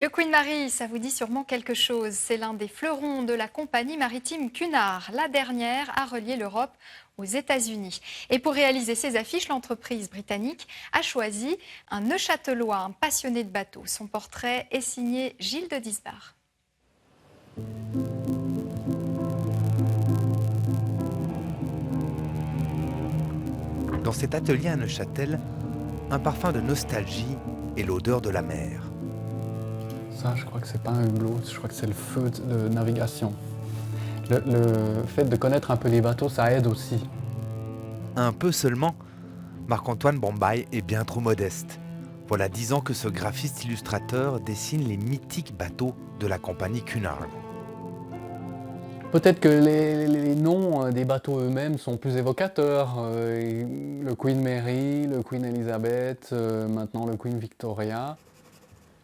Le Queen Mary, ça vous dit sûrement quelque chose. C'est l'un des fleurons de la compagnie maritime Cunard, la dernière à relier l'Europe aux États-Unis. Et pour réaliser ces affiches, l'entreprise britannique a choisi un Neuchâtelois, un passionné de bateaux. Son portrait est signé Gilles de Disbar. Dans cet atelier à Neuchâtel, un parfum de nostalgie et l'odeur de la mer. Ça, je crois que c'est pas un hublot, je crois que c'est le feu de navigation. Le fait de connaître un peu les bateaux, ça aide aussi. Un peu seulement, Marc-Antoine Bombay est bien trop modeste. Voilà 10 ans que ce graphiste illustrateur dessine les mythiques bateaux de la compagnie Cunard. Peut-être que les noms des bateaux eux-mêmes sont plus évocateurs. Le Queen Mary, le Queen Elizabeth, maintenant le Queen Victoria.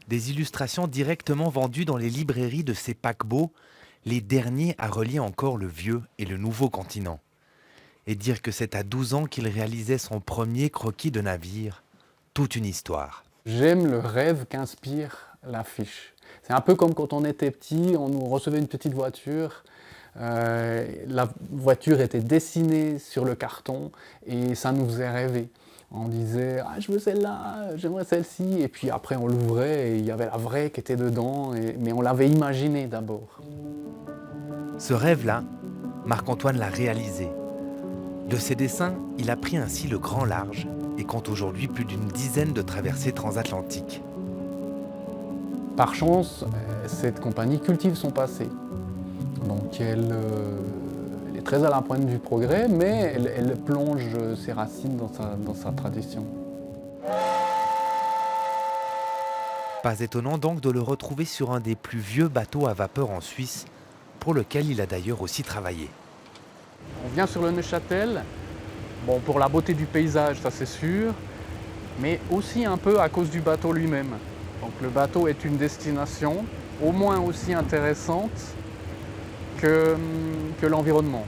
Des illustrations directement vendues dans les librairies de ces paquebots, les derniers à relier encore le vieux et le nouveau continent. Et dire que c'est à 12 ans qu'il réalisait son premier croquis de navire, toute une histoire. J'aime le rêve qu'inspire l'affiche. C'est un peu comme quand on était petit, on nous recevait une petite voiture. La voiture était dessinée sur le carton et ça nous faisait rêver. On disait « Ah, je veux celle-là, j'aimerais celle-ci » et puis après on l'ouvrait et il y avait la vraie qui était dedans, mais on l'avait imaginée d'abord. Ce rêve-là, Marc-Antoine l'a réalisé. De ses dessins, il a pris ainsi le grand large et compte aujourd'hui plus d'une dizaine de traversées transatlantiques. Par chance, cette compagnie cultive son passé. Donc elle est très à la pointe du progrès, mais elle plonge ses racines dans sa tradition. Pas étonnant donc de le retrouver sur un des plus vieux bateaux à vapeur en Suisse, pour lequel il a d'ailleurs aussi travaillé. On vient sur le Neuchâtel, bon, pour la beauté du paysage, ça c'est sûr, mais aussi un peu à cause du bateau lui-même. Donc le bateau est une destination au moins aussi intéressante que l'environnement.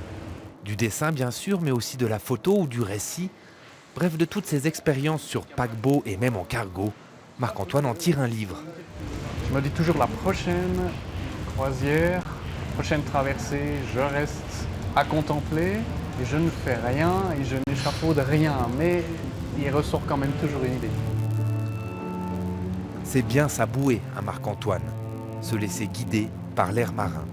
Du dessin bien sûr, mais aussi de la photo ou du récit. Bref, de toutes ces expériences sur paquebot et même en cargo, Marc-Antoine en tire un livre. Je me dis toujours la prochaine croisière, prochaine traversée, je reste à contempler et je ne fais rien et je n'échafaude rien, mais il ressort quand même toujours une idée. C'est bien sa bouée à Marc-Antoine, se laisser guider par l'air marin.